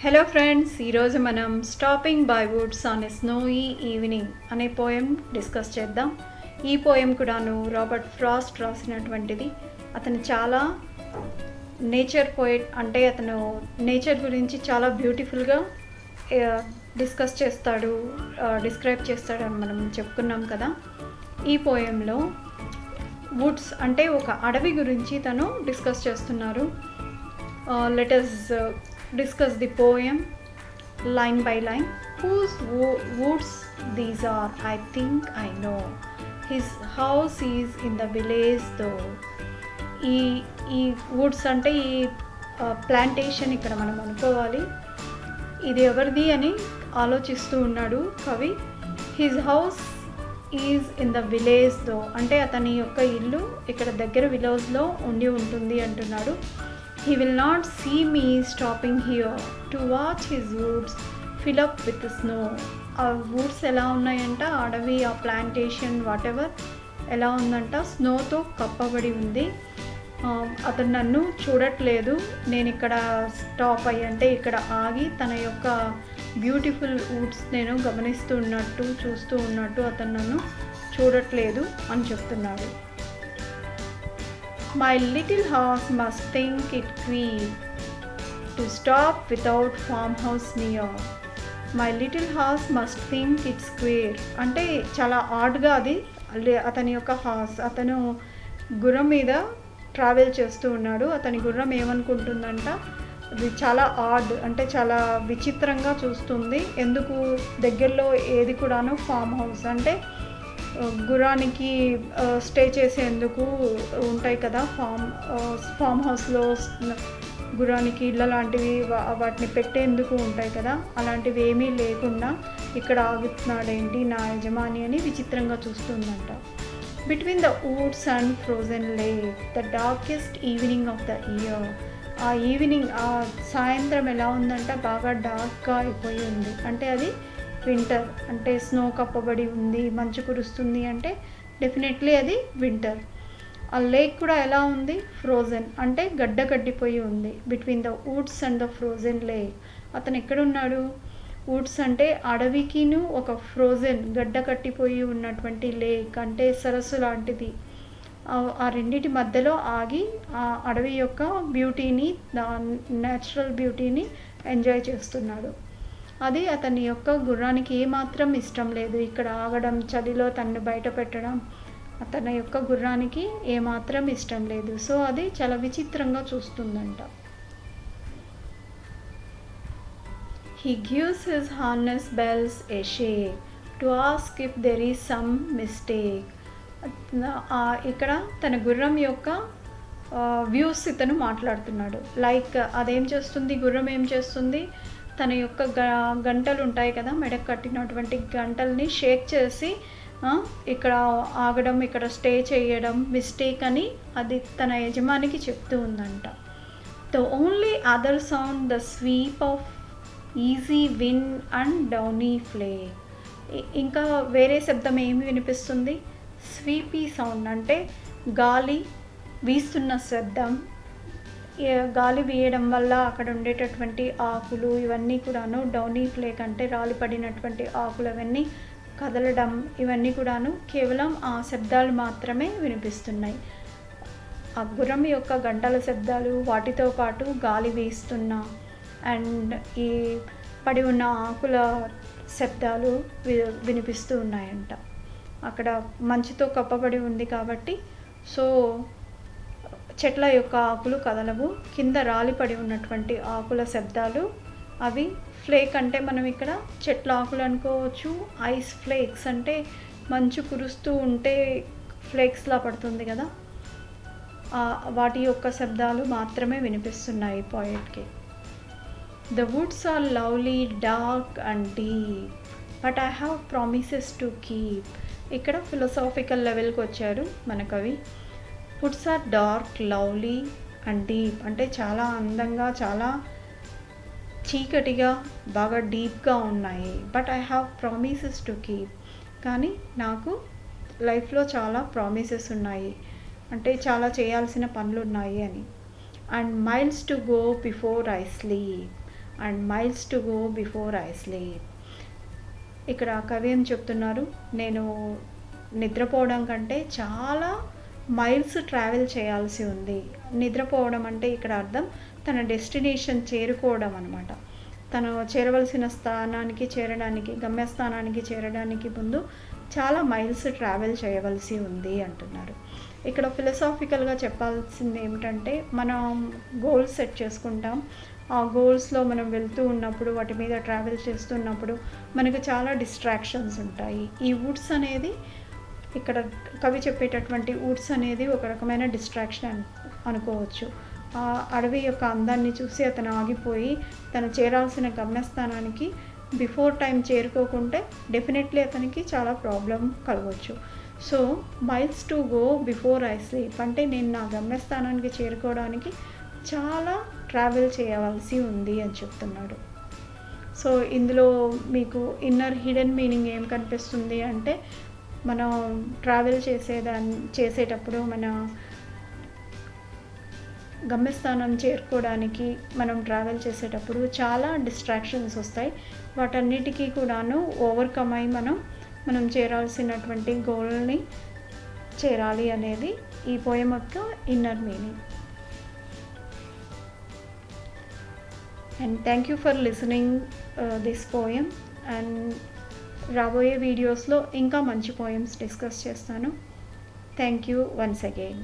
Hello friends, ఈరోజు మనం stopping by Woods on a స్నోయి evening అనే పోయం డిస్కస్ చేద్దాం. ఈ పోయం కూడాను రాబర్ట్ ఫ్రాస్ట్ రాసినటువంటిది. అతను చాలా నేచర్ పోయిట్, అంటే అతను నేచర్ గురించి చాలా బ్యూటిఫుల్గా డిస్కస్ చేస్తాడు, డిస్క్రైబ్ చేస్తాడు అని మనం చెప్పుకున్నాం కదా. ఈ పోయంలో వుడ్స్ అంటే ఒక అడవి గురించి తను డిస్కస్ చేస్తున్నారు. Let us discuss the poem line by line. Whose woods these are? I think I know. His house is in the village though. ఈ వుడ్స్ అంటే ఈ ప్లాంటేషన్ ఇక్కడ మనం అనుకోవాలి. ఇది ఎవరిది అని ఆలోచిస్తూ ఉన్నాడు కవి. His house is in the village though, అంటే అతని యొక్క ఇల్లు ఇక్కడ దగ్గర విలేజ్లో ఉండి ఉంటుంది అంటున్నాడు. He will not see me stopping here to watch his woods fill up with snow. ఆ వుడ్స్ ఎలా ఉన్నాయంట, అడవి, ఆ ప్లాంటేషన్ వాటెవర్ ఎలా ఉందంట, స్నోతో కప్పబడి ఉంది. అతను నన్ను చూడట్లేదు, నేను ఇక్కడ స్టాప్ అయ్యి అంటే ఇక్కడ ఆగి తన యొక్క బ్యూటిఫుల్ వుడ్స్ నేను చూస్తూ ఉన్నట్టు అతను నన్ను చూడట్లేదు అని చెప్తున్నాడు. My little horse must think it queer to stop without farmhouse near. My little horse must think it's queer. అంటే చాలా ఆడ్గా అది అతని యొక్క హార్స్, అతను గుర్రం మీద ట్రావెల్ చేస్తూ ఉన్నాడు. అతని గుర్రం ఏమనుకుంటుందంట, అది చాలా ఆడ్ అంటే చాలా విచిత్రంగా చూస్తుంది. ఎందుకు దగ్గరలో ఏది కూడాను ఫామ్ హౌస్ అంటే గుర్రానికి స్టే చేసేందుకు ఉంటాయి కదా, ఫామ్ హౌస్లో గుర్రానికి ఇళ్ళ లాంటివి వాటిని పెట్టేందుకు ఉంటాయి కదా, అలాంటివి ఏమీ లేకుండా ఇక్కడ ఆగుతున్నాడేంటి నా యజమాని అని విచిత్రంగా చూస్తుందంట. Between the woods and frozen lake the darkest evening of the year. ఆ ఈవినింగ్, ఆ సాయంత్రం ఎలా ఉందంట, బాగా డార్క్గా అయిపోయి ఉంది. అంటే అది వింటర్, అంటే స్నో కప్పబడి ఉంది, మంచు కురుస్తుంది, అంటే డెఫినెట్లీ అది వింటర్. ఆ లేక్ కూడా ఎలా ఉంది, ఫ్రోజన్, అంటే గడ్డ కట్టిపోయి ఉంది. Between the woods and the frozen lake. అతను ఎక్కడున్నాడు, వుడ్స్ అంటే అడవికిను ఒక ఫ్రోజన్ గడ్డ కట్టిపోయి ఉన్నటువంటి లేక్ అంటే సరస్సు లాంటిది, ఆ రెండింటి మధ్యలో ఆగి ఆ అడవి యొక్క బ్యూటీని, న్యాచురల్ బ్యూటీని ఎంజాయ్ చేస్తున్నాడు. అది అతని యొక్క గుర్రానికి ఏమాత్రం ఇష్టం లేదు. ఇక్కడ ఆగడం, చలిలో తనను బయట పెట్టడం అతని యొక్క గుర్రానికి ఏమాత్రం ఇష్టం లేదు. సో అది చాలా విచిత్రంగా చూస్తుందంట. He gives his harness bells a shake to ask if there is some mistake. ఇక్కడ తన గుర్రం యొక్క వ్యూస్ ఇతను మాట్లాడుతున్నాడు. లైక్ అదేం చేస్తుంది, గుర్రం ఏం చేస్తుంది, తన యొక్క గంటలు ఉంటాయి కదా, మెడకు కట్టినటువంటి గంటల్ని షేక్ చేసి ఇక్కడ ఆగడం, ఇక్కడ స్టే చేయడం మిస్టేక్ అని అది తన యజమానికి చెప్తూ ఉందంట. The only other sound the sweep of easy wind and downy flake. ఇంకా వేరే శబ్దం ఏమి వినిపిస్తుంది, స్వీపీ సౌండ్ అంటే గాలి వీస్తున్న శబ్దం. గాలి వీయడం వల్ల అక్కడ ఉండేటటువంటి ఆకులు ఇవన్నీ కూడాను, డౌనీ ఫ్లేక్ అంటే రాలిపడినటువంటి ఆకులు అవన్నీ కదలడం, ఇవన్నీ కూడాను కేవలం ఆ శబ్దాలు మాత్రమే వినిపిస్తున్నాయి. ఆ గుర్రం యొక్క గంటల శబ్దాలు, వాటితో పాటు గాలి వీస్తున్న అండ్ ఈ పడి ఉన్న ఆకుల శబ్దాలు వినిపిస్తూ ఉన్నాయంట. అక్కడ మంచుతో కప్పబడి ఉంది కాబట్టి సో చెట్ల యొక్క ఆకులు కదలవు, కింద రాలిపడి ఉన్నటువంటి ఆకుల శబ్దాలు అవి. ఫ్లేక్ అంటే మనం ఇక్కడ చెట్ల ఆకులు అనుకోవచ్చు. ఐస్ ఫ్లేక్స్ అంటే మంచు కురుస్తూ ఉంటే ఫ్లేక్స్లా పడుతుంది కదా, వాటి యొక్క శబ్దాలు మాత్రమే వినిపిస్తున్నాయి పోయెట్కి. The woods are lovely dark and deep but I have promises to keep. ఇక్కడ ఫిలాసాఫికల్ లెవెల్కి వచ్చారు మన కవి. Woods are dark, lovely and deep అంటే చాలా అందంగా, చాలా చీకటిగా, బాగా డీప్గా ఉన్నాయి. But I have promises to keep, కానీ నాకు లైఫ్లో చాలా ప్రామిసెస్ ఉన్నాయి, అంటే చాలా చేయాల్సిన పనులు ఉన్నాయి అని. And miles to go before I sleep. And miles to go before I sleep. ఇక్కడ కవి ఏం చెప్తున్నారు, నేను నిద్రపోవడం కంటే చాలా మైల్స్ ట్రావెల్ చేయాల్సి ఉంది. నిద్రపోవడం అంటే ఇక్కడ అర్థం తన డెస్టినేషన్ చేరుకోవడం అనమాట. తను చేరవలసిన స్థానానికి చేరడానికి, గమ్యస్థానానికి చేరడానికి ముందు చాలా మైల్స్ ట్రావెల్ చేయవలసి ఉంది అంటున్నారు. ఇక్కడ ఫిలసాఫికల్గా చెప్పాల్సింది ఏమిటంటే, మనం గోల్స్ సెట్ చేసుకుంటాం. ఆ గోల్స్లో మనం వెళ్తూ ఉన్నప్పుడు, వాటి మీద ట్రావెల్ చేస్తున్నప్పుడు మనకు చాలా డిస్ట్రాక్షన్స్ ఉంటాయి. ఈ వుడ్స్ అనేది, ఇక్కడ కవి చెప్పేటటువంటి వుడ్స్ అనేది ఒక రకమైన డిస్ట్రాక్షన్ అనుకోవచ్చు. ఆ అడవి యొక్క అందాన్ని చూసి అతను ఆగిపోయి తను చేరాల్సిన గమ్యస్థానానికి బిఫోర్ టైం చేరుకోకుంటే డెఫినెట్లీ అతనికి చాలా ప్రాబ్లం కలగవచ్చు. So miles to go before I sleep అంటే నేను నా గమ్యస్థానానికి చేరుకోవడానికి చాలా ట్రావెల్ చేయవలసి ఉంది అని చెప్తున్నాడు. సో ఇందులో మీకు ఇన్నర్ హిడెన్ మీనింగ్ ఏం కనిపిస్తుంది అంటే, మనం ట్రావెల్ చేసేటప్పుడు మన గమ్యస్థానం చేరుకోవడానికి మనం ట్రావెల్ చేసేటప్పుడు చాలా డిస్ట్రాక్షన్స్ వస్తాయి. వాటన్నిటికీ కూడాను ఓవర్కమ్ అయి మనం చేరాల్సినటువంటి గోల్ని చేరాలి అనేది ఈ పోయం యొక్క inner meaning. And thank you for listening this poem. And రాబోయే వీడియోస్లో ఇంకా మంచి పోయమ్స్ డిస్కస్ చేస్తాను. Thank you once again.